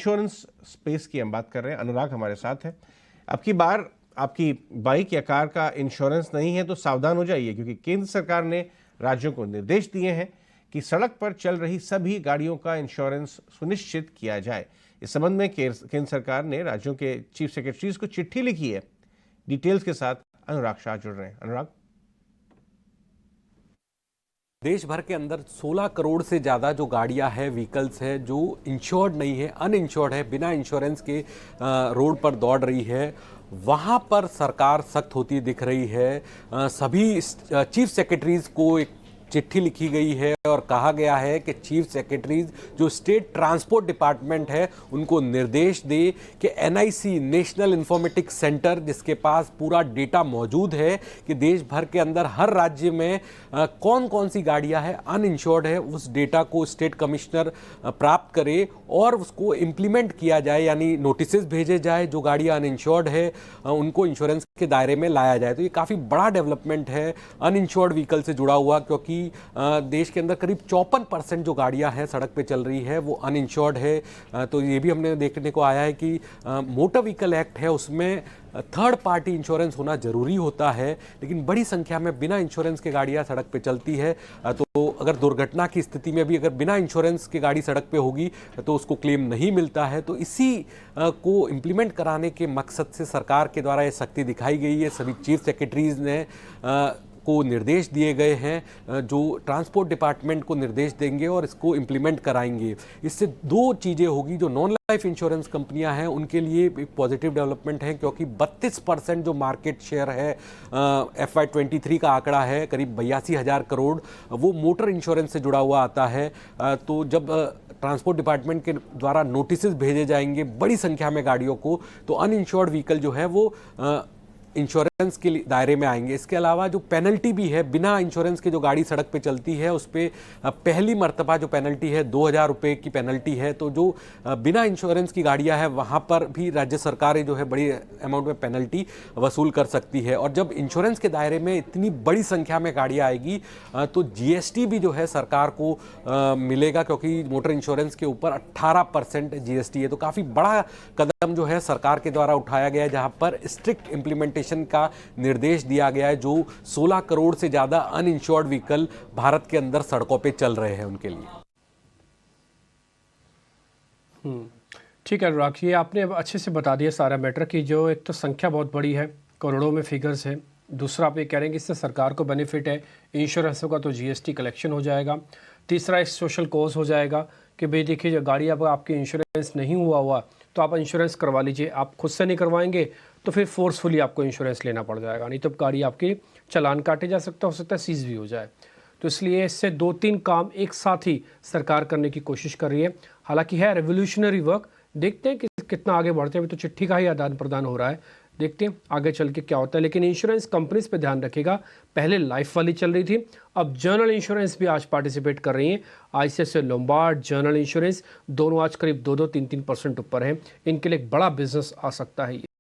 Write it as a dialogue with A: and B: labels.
A: Insurance space की हम बात कर रहे हैं। अनुराग हमारे साथ है। अब की बार आपकी बाइक या कार का इंश्योरेंस नहीं है तो सावधान हो जाइए, क्योंकि केंद्र सरकार ने राज्यों को निर्देश दिए हैं कि सड़क पर चल रही सभी गाड़ियों का इंश्योरेंस सुनिश्चित किया जाए। इस संबंध में केंद्र सरकार ने राज्यों के चीफ सेक्रेटरीज को चिट्ठी लिखी है। डिटेल्स के साथ अनुराग शाह जुड़ रहे हैं। अनुराग,
B: देश भर के अंदर 16 करोड़ से ज़्यादा जो गाड़ियां हैं, व्हीकल्स है, जो इंश्योर्ड नहीं है, अनइंश्योर्ड है, बिना इंश्योरेंस के रोड पर दौड़ रही है, वहां पर सरकार सख्त होती दिख रही है। सभी चीफ सेक्रेटरीज को एक चिट्ठी लिखी गई है और कहा गया है कि चीफ सेक्रेटरीज जो स्टेट ट्रांसपोर्ट डिपार्टमेंट है उनको निर्देश दे कि एनआईसी, नेशनल इंफॉर्मेटिक्स सेंटर, जिसके पास पूरा डेटा मौजूद है कि देश भर के अंदर हर राज्य में कौन कौन सी गाड़ियां हैं अनइंश्योर्ड है, उस डेटा को स्टेट कमिश्नर प्राप्त करे और उसको इम्प्लीमेंट किया जाए, यानी नोटिस भेजे जाए। जो गाड़ियां अनइंश्योर्ड है उनको इंश्योरेंस के दायरे में लाया जाए। तो ये काफ़ी बड़ा डेवलपमेंट है अनइंश्योर्ड व्हीकल से जुड़ा हुआ, क्योंकि देश के अंदर करीब 54% जो गाड़ियां हैं सड़क पे चल रही है वो अनइंश्योर्ड है। तो ये भी हमने देखने को आया है कि मोटर व्हीकल एक्ट है, उसमें थर्ड पार्टी इंश्योरेंस होना जरूरी होता है, लेकिन बड़ी संख्या में बिना इंश्योरेंस के गाड़ियां सड़क पे चलती है। तो अगर दुर्घटना की स्थिति में भी अगर बिना इंश्योरेंस की गाड़ी सड़क पे होगी तो उसको क्लेम नहीं मिलता है। तो इसी को इम्प्लीमेंट कराने के मकसद से सरकार के द्वारा ये सख्ती दिखाई गई है। सभी चीफ सेक्रेटरीज ने को निर्देश दिए गए हैं, जो ट्रांसपोर्ट डिपार्टमेंट को निर्देश देंगे और इसको इम्प्लीमेंट कराएंगे। इससे दो चीज़ें होगी। जो नॉन लाइफ इंश्योरेंस कंपनियां हैं उनके लिए एक पॉजिटिव डेवलपमेंट है, क्योंकि 32% जो मार्केट शेयर है, FY23 का आंकड़ा है करीब 82,000 करोड़, वो मोटर इंश्योरेंस से जुड़ा हुआ आता है। तो जब ट्रांसपोर्ट डिपार्टमेंट के द्वारा नोटिस भेजे जाएंगे बड़ी संख्या में गाड़ियों को, तो अनइंश्योर्ड व्हीकल जो है वो इंश्योरेंस के दायरे में आएंगे। इसके अलावा जो पेनल्टी भी है, बिना इंश्योरेंस के जो गाड़ी सड़क पे चलती है उस पर पहली मर्तबा जो पेनल्टी है 2,000 रुपये की पेनल्टी है। तो जो बिना इंश्योरेंस की गाड़ियां हैं वहां पर भी राज्य सरकारें जो है बड़ी अमाउंट में पेनल्टी वसूल कर सकती है। और जब इंश्योरेंस के दायरे में इतनी बड़ी संख्या में गाड़ियाँ आएगी तो GST भी जो है सरकार को मिलेगा, क्योंकि मोटर इंश्योरेंस के ऊपर 18% GST है। तो काफ़ी बड़ा कदम जो है सरकार के द्वारा उठाया गया है, जहाँ पर स्ट्रिक्ट इम्प्लीमेंटेशन का निर्देश दिया गया है। जो 16 करोड़ से ज्यादा अनइंश्योर्ड व्हीकल भारत के अंदर सड़कों पे चल रहे हैं उनके लिए।
C: ठीक है अनुराग, ये आपने अब अच्छे से बता दिया सारा मैटर कि जो एक तो संख्या बहुत बड़ी है, करोड़ों में फिगर्स है। दूसरा आप ये कह रहे हैं कि इससे सरकार को बेनिफिट है, इंश्योरेंस होगा तो GST कलेक्शन हो जाएगा। तीसरा एक सोशल कॉज हो जाएगा कि भाई देखिए जो गाड़ी अब आपकी इंश्योरेंस नहीं हुआ तो आप इंश्योरेंस करवा लीजिए। आप खुद से नहीं करवाएंगे तो फिर फोर्सफुली आपको इंश्योरेंस लेना पड़ जाएगा, नहीं तो गाड़ी आपकी चालान काटे जा सकता, हो सकता है सीज भी हो जाए। तो इसलिए इससे 2-3 काम एक साथ ही सरकार करने की कोशिश कर रही है। हालांकि है रेवोल्यूशनरी वर्क, देखते हैं कि कितना आगे बढ़ते हैं। अभी तो चिट्ठी का ही आदान प्रदान हो रहा है, देखते हैं आगे चल के क्या होता है। लेकिन इंश्योरेंस कंपनीज पे ध्यान रखिएगा, पहले लाइफ वाली चल रही थी, अब जनरल इंश्योरेंस भी आज पार्टिसिपेट कर रही हैं। ICICI लोम्बार्ड, जनरल इंश्योरेंस दोनों आज करीब 2-3% ऊपर हैं। इनके लिए एक बड़ा बिजनेस आ सकता है।